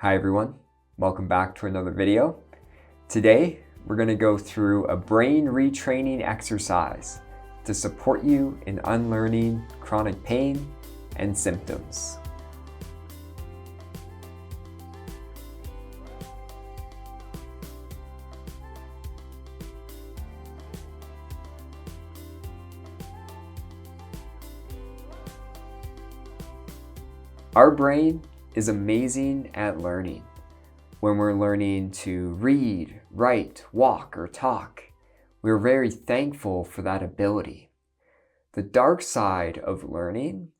Hi everyone, welcome back to another video. Today, we're going to go through a brain retraining exercise to support you in unlearning chronic pain and symptoms. Our brain is amazing at learning. When we're learning to read, write, walk, or talk, we're very thankful for that ability. The dark side of learning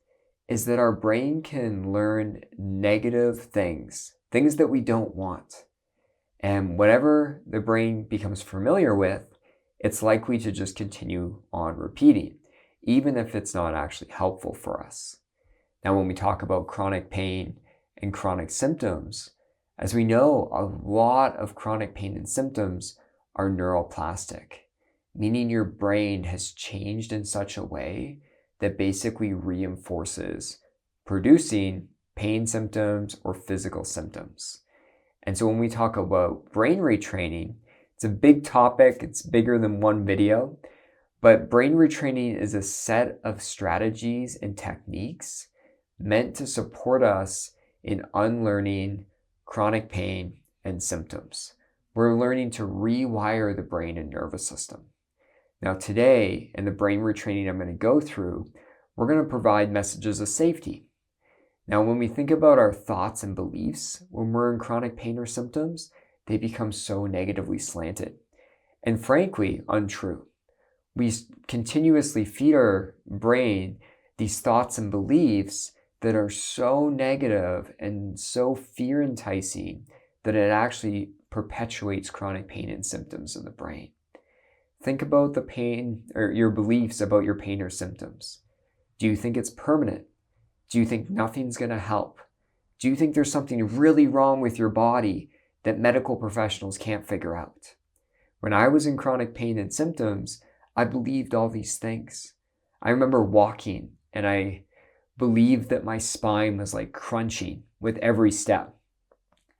is that our brain can learn negative things that we don't want. And whatever the brain becomes familiar with, it's likely to just continue on repeating, even if it's not actually helpful for us. Now, when we talk about chronic pain and chronic symptoms, as we know, a lot of chronic pain and symptoms are neuroplastic, meaning your brain has changed in such a way that basically reinforces producing pain symptoms or physical symptoms. And so when we talk about brain retraining, it's a big topic, it's bigger than one video, but brain retraining is a set of strategies and techniques meant to support us in unlearning chronic pain and symptoms. We're learning to rewire the brain and nervous system. Now today, in the brain retraining I'm going to go through, we're going to provide messages of safety. Now when we think about our thoughts and beliefs when we're in chronic pain or symptoms, they become so negatively slanted and frankly untrue. We continuously feed our brain these thoughts and beliefs that are so negative and so fear enticing that it actually perpetuates chronic pain and symptoms in the brain. Think about the pain or your beliefs about your pain or symptoms. Do you think it's permanent? Do you think nothing's going to help? Do you think there's something really wrong with your body that medical professionals can't figure out? When I was in chronic pain and symptoms, I believed all these things. I remember walking and I believed that my spine was like crunching with every step.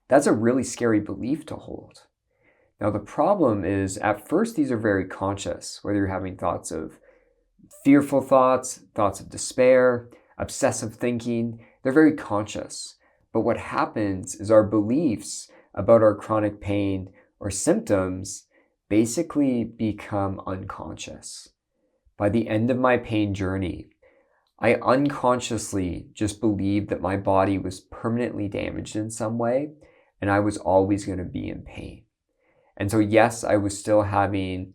That's a really scary belief to hold. Now the problem is at first these are very conscious, whether you're having thoughts of fearful thoughts of despair, obsessive thinking, they're very conscious. But what happens is our beliefs about our chronic pain or symptoms basically become unconscious. By the end of my pain journey, I unconsciously just believed that my body was permanently damaged in some way and I was always going to be in pain. And so yes, I was still having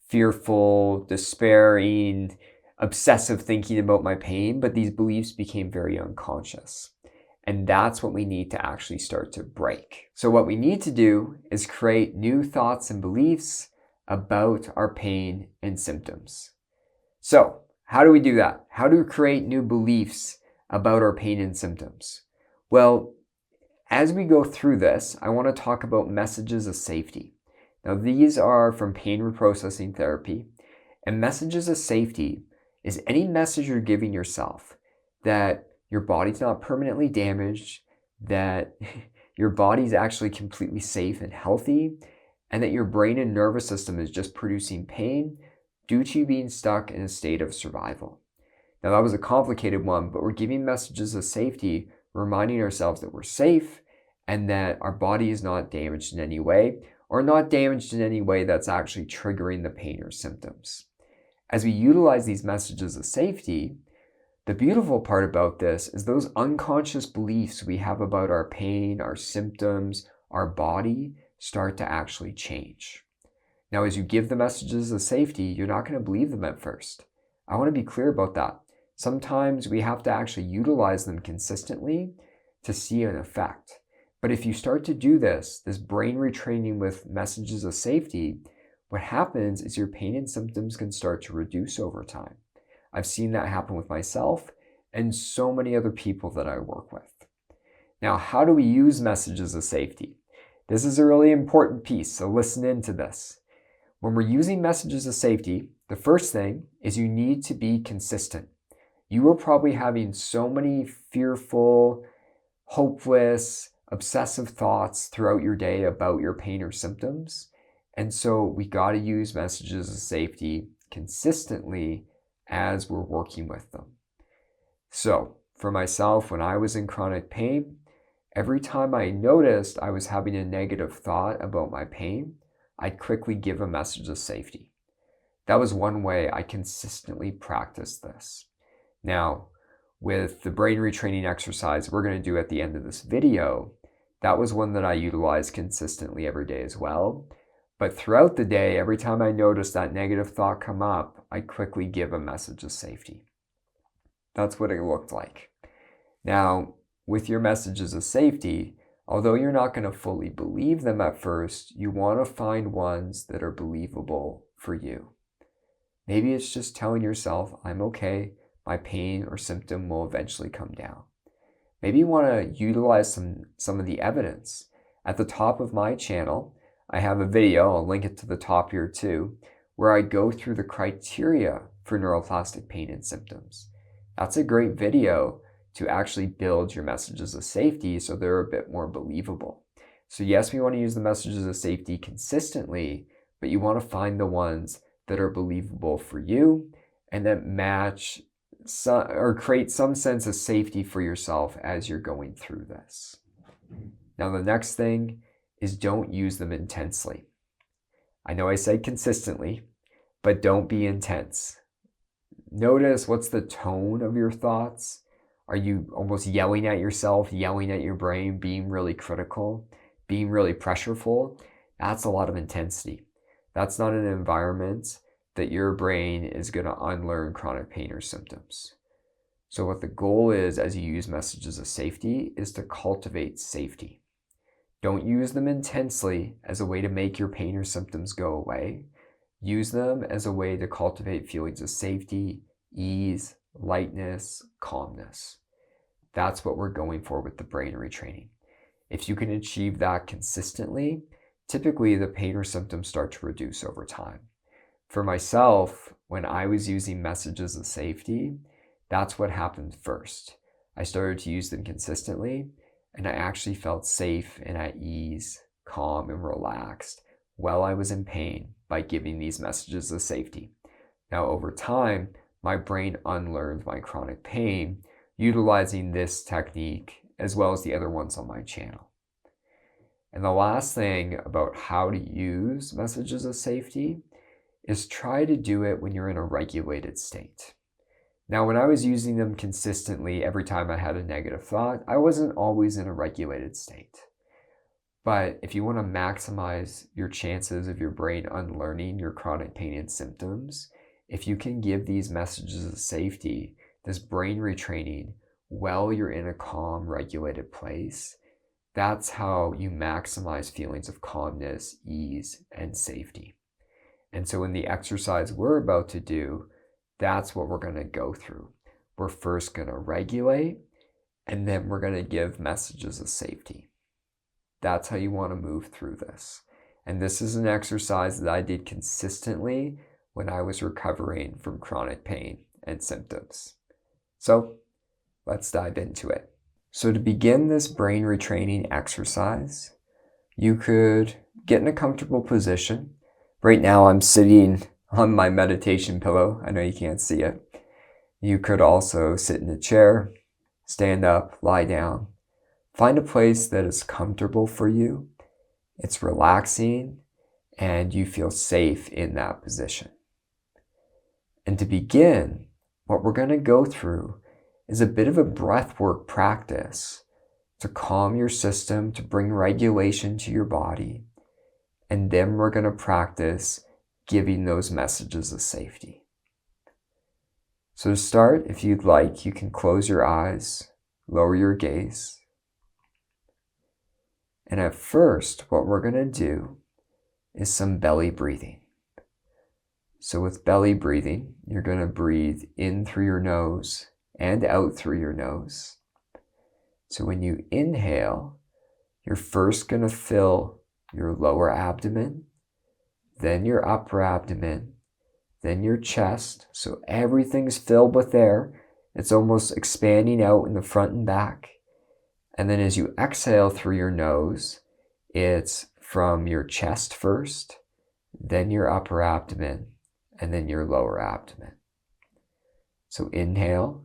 fearful, despairing, obsessive thinking about my pain, but these beliefs became very unconscious. And that's what we need to actually start to break. So what we need to do is create new thoughts and beliefs about our pain and symptoms. So how do we do that? How do we create new beliefs about our pain and symptoms? Well, as we go through this, I want to talk about messages of safety. Now, these are from Pain Reprocessing Therapy, and messages of safety is any message you're giving yourself that your body's not permanently damaged, that your body's actually completely safe and healthy, and that your brain and nervous system is just producing pain due to you being stuck in a state of survival. Now that was a complicated one, but we're giving messages of safety, reminding ourselves that we're safe and that our body is not damaged in any way, or not damaged in any way that's actually triggering the pain or symptoms. As we utilize these messages of safety, the beautiful part about this is those unconscious beliefs we have about our pain, our symptoms, our body start to actually change. Now, as you give the messages of safety, you're not going to believe them at first. I want to be clear about that. Sometimes we have to actually utilize them consistently to see an effect. But if you start to do this brain retraining with messages of safety, what happens is your pain and symptoms can start to reduce over time. I've seen that happen with myself and so many other people that I work with. Now, how do we use messages of safety? This is a really important piece, so listen into this. When we're using messages of safety, the first thing is you need to be consistent. You are probably having so many fearful, hopeless, obsessive thoughts throughout your day about your pain or symptoms. And so we got to use messages of safety consistently as we're working with them. So for myself, when I was in chronic pain, every time I noticed I was having a negative thought about my pain, I'd quickly give a message of safety. That was one way I consistently practiced this. Now, with the brain retraining exercise we're going to do at the end of this video, that was one that I utilized consistently every day as well. But throughout the day, every time I noticed that negative thought come up, I quickly give a message of safety. That's what it looked like. Now, with your messages of safety, although you're not going to fully believe them at first, you want to find ones that are believable for you. Maybe it's just telling yourself, I'm okay, my pain or symptom will eventually come down. Maybe you want to utilize some of the evidence. At the top of my channel, I have a video, I'll link it to the top here too, where I go through the criteria for neuroplastic pain and symptoms. That's a great video to actually build your messages of safety so they're a bit more believable. So yes, we want to use the messages of safety consistently, but you want to find the ones that are believable for you and that match or create some sense of safety for yourself as you're going through this. Now, the next thing is don't use them intensely. I know I said consistently, but don't be intense. Notice what's the tone of your thoughts. Are you almost yelling at yourself, yelling at your brain, being really critical, being really pressureful? That's a lot of intensity. That's not an environment that your brain is going to unlearn chronic pain or symptoms. So what the goal is as you use messages of safety is to cultivate safety. Don't use them intensely as a way to make your pain or symptoms go away. Use them as a way to cultivate feelings of safety, ease, lightness, calmness. That's what we're going for with the brain retraining. If you can achieve that consistently, typically the pain or symptoms start to reduce over time. For myself, when I was using messages of safety, that's what happened first. I started to use them consistently, and I actually felt safe and at ease, calm and relaxed while I was in pain by giving these messages of safety. Now, over time, my brain unlearned my chronic pain utilizing this technique as well as the other ones on my channel. And the last thing about how to use messages of safety is try to do it when you're in a regulated state. Now, when I was using them consistently every time I had a negative thought, I wasn't always in a regulated state. But if you want to maximize your chances of your brain unlearning your chronic pain and symptoms, if you can give these messages of safety, this brain retraining, while you're in a calm, regulated place, that's how you maximize feelings of calmness, ease, and safety. And so in the exercise we're about to do, that's what we're going to go through. We're first going to regulate, and then we're going to give messages of safety. That's how you want to move through this. And this is an exercise that I did consistently when I was recovering from chronic pain and symptoms. So let's dive into it. So to begin this brain retraining exercise, you could get in a comfortable position. Right now I'm sitting on my meditation pillow. I know you can't see it. You could also sit in a chair, stand up, lie down. Find a place that is comfortable for you. It's relaxing and you feel safe in that position. And to begin, what we're going to go through is a bit of a breathwork practice to calm your system, to bring regulation to your body. And then we're going to practice giving those messages of safety. So to start, if you'd like, you can close your eyes, lower your gaze. And at first, what we're going to do is some belly breathing. So with belly breathing, you're going to breathe in through your nose and out through your nose. So when you inhale, you're first going to fill your lower abdomen, then your upper abdomen, then your chest. So everything's filled with air. It's almost expanding out in the front and back. And then as you exhale through your nose, it's from your chest first, then your upper abdomen, and then your lower abdomen. So inhale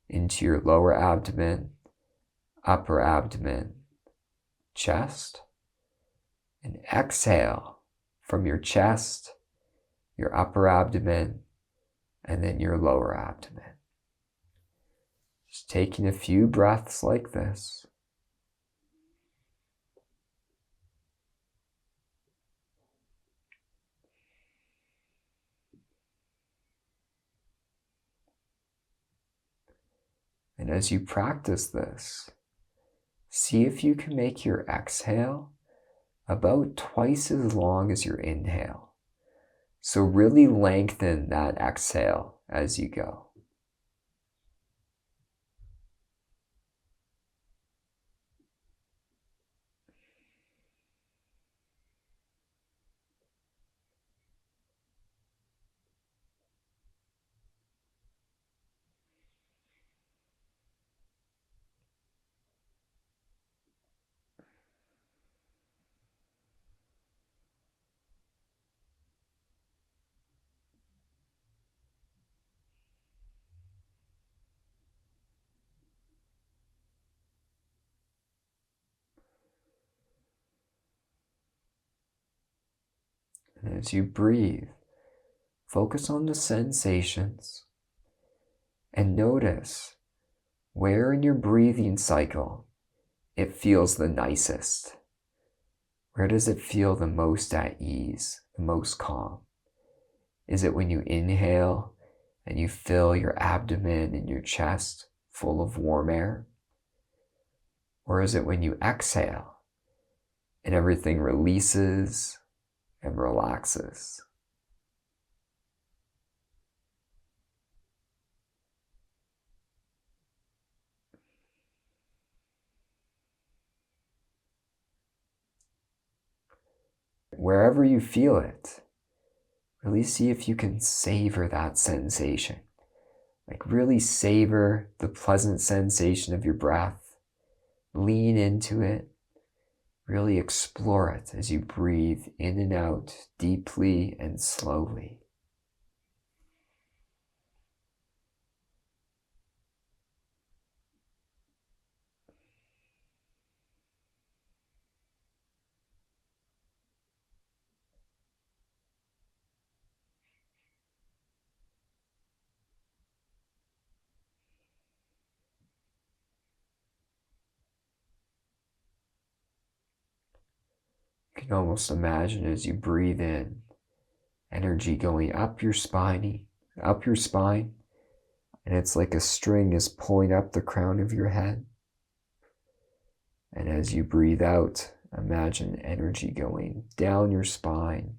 into your lower abdomen, upper abdomen, chest, and exhale from your chest, your upper abdomen, and then your lower abdomen. Just taking a few breaths like this. And as you practice this, see if you can make your exhale about twice as long as your inhale. So really lengthen that exhale as you go. And as you breathe, focus on the sensations and notice where in your breathing cycle it feels the nicest. Where does it feel the most at ease, the most calm? Is it when you inhale and you fill your abdomen and your chest full of warm air? Or is it when you exhale and everything releases and relaxes? Wherever you feel it, really see if you can savor that sensation. Like really savor the pleasant sensation of your breath. Lean into it. Really explore it as you breathe in and out deeply and slowly. You can almost imagine as you breathe in, energy going up your spine, and it's like a string is pulling up the crown of your head. And as you breathe out, imagine energy going down your spine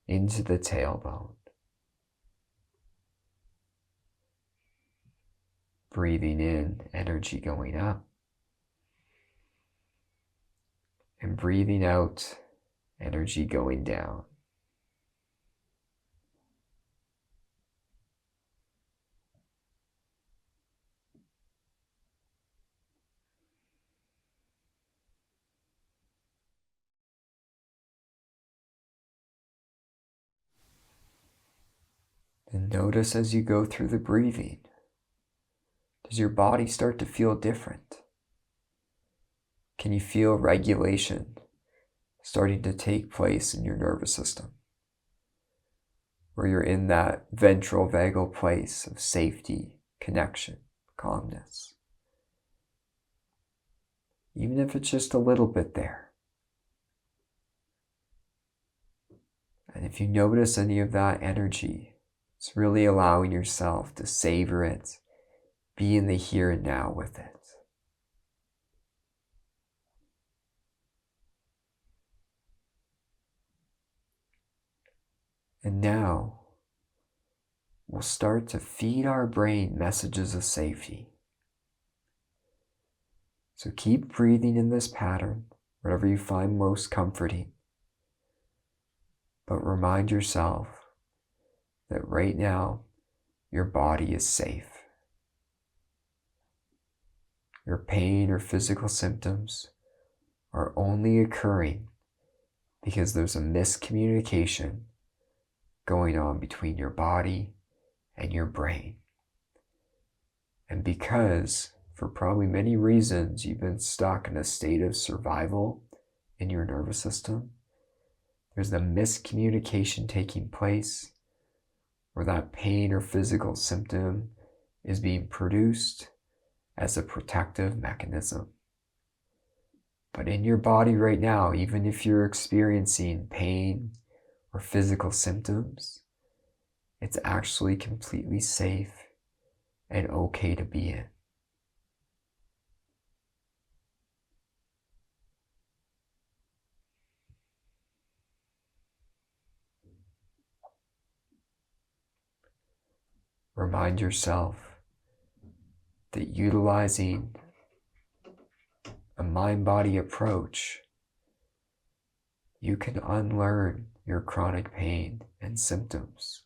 into the tailbone. Breathing in, energy going up. And breathing out, energy going down. And notice as you go through the breathing, does your body start to feel different? Can you feel regulation starting to take place in your nervous system? Where you're in that ventral vagal place of safety, connection, calmness. Even if it's just a little bit there. And if you notice any of that energy, it's really allowing yourself to savor it, be in the here and now with it. And now, we'll start to feed our brain messages of safety. So keep breathing in this pattern, whatever you find most comforting. But remind yourself that right now, your body is safe. your pain or physical symptoms are only occurring because there's a miscommunication going on between your body and your brain. And because, for probably many reasons, you've been stuck in a state of survival in your nervous system, there's a miscommunication taking place where that pain or physical symptom is being produced as a protective mechanism. But in your body right now, even if you're experiencing pain or physical symptoms, it's actually completely safe and okay to be in. Remind yourself that utilizing a mind-body approach, you can unlearn your chronic pain and symptoms.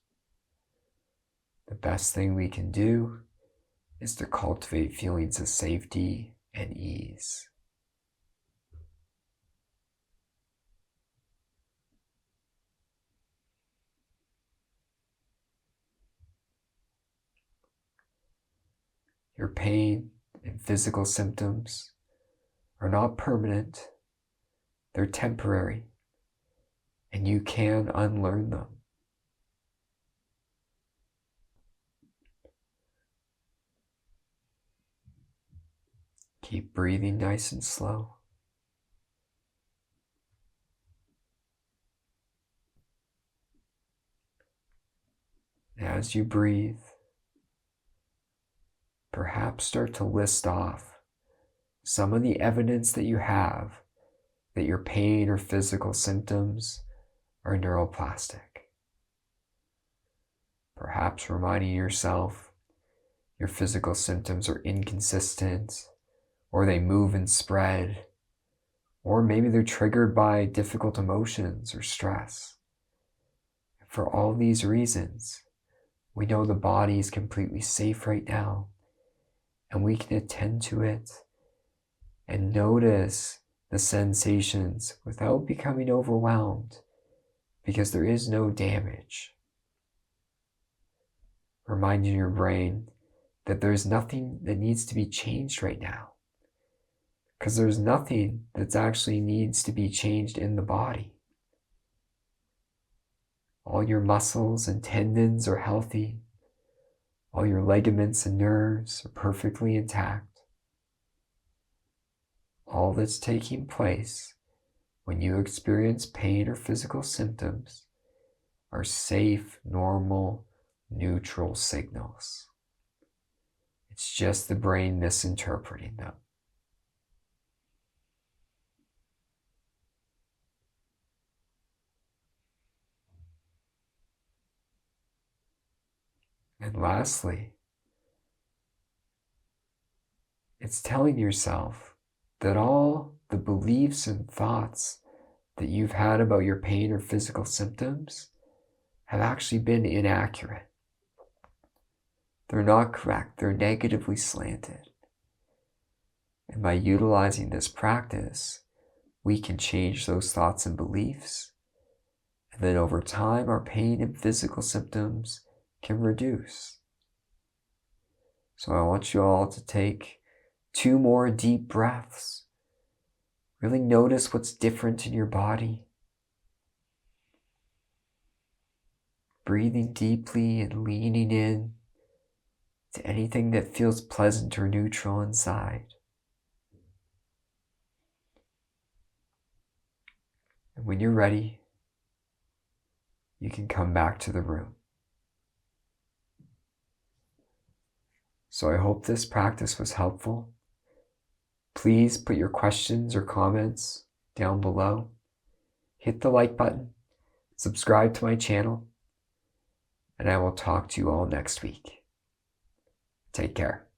The best thing we can do is to cultivate feelings of safety and ease. Your pain and physical symptoms are not permanent, they're temporary, and you can unlearn them. Keep breathing nice and slow. As you breathe, perhaps start to list off some of the evidence that you have that your pain or physical symptoms are neuroplastic. Perhaps reminding yourself your physical symptoms are inconsistent, or they move and spread, or maybe they're triggered by difficult emotions or stress. For all these reasons, we know the body is completely safe right now, and we can attend to it and notice the sensations without becoming overwhelmed, because there is no damage. Reminding your brain that there's nothing that needs to be changed right now, because there's nothing that actually needs to be changed in the body. All your muscles and tendons are healthy. All your ligaments and nerves are perfectly intact. All that's taking place when you experience pain or physical symptoms are safe, normal, neutral signals. It's just the brain misinterpreting them. And lastly, it's telling yourself that all the beliefs and thoughts that you've had about your pain or physical symptoms have actually been inaccurate. They're not correct, they're negatively slanted. And by utilizing this practice, we can change those thoughts and beliefs. And then over time, our pain and physical symptoms can reduce. So I want you all to take 2 more deep breaths. Really notice what's different in your body. Breathing deeply and leaning in to anything that feels pleasant or neutral inside. And when you're ready, you can come back to the room. So I hope this practice was helpful. Please put your questions or comments down below. Hit the like button, subscribe to my channel, and I will talk to you all next week. Take care.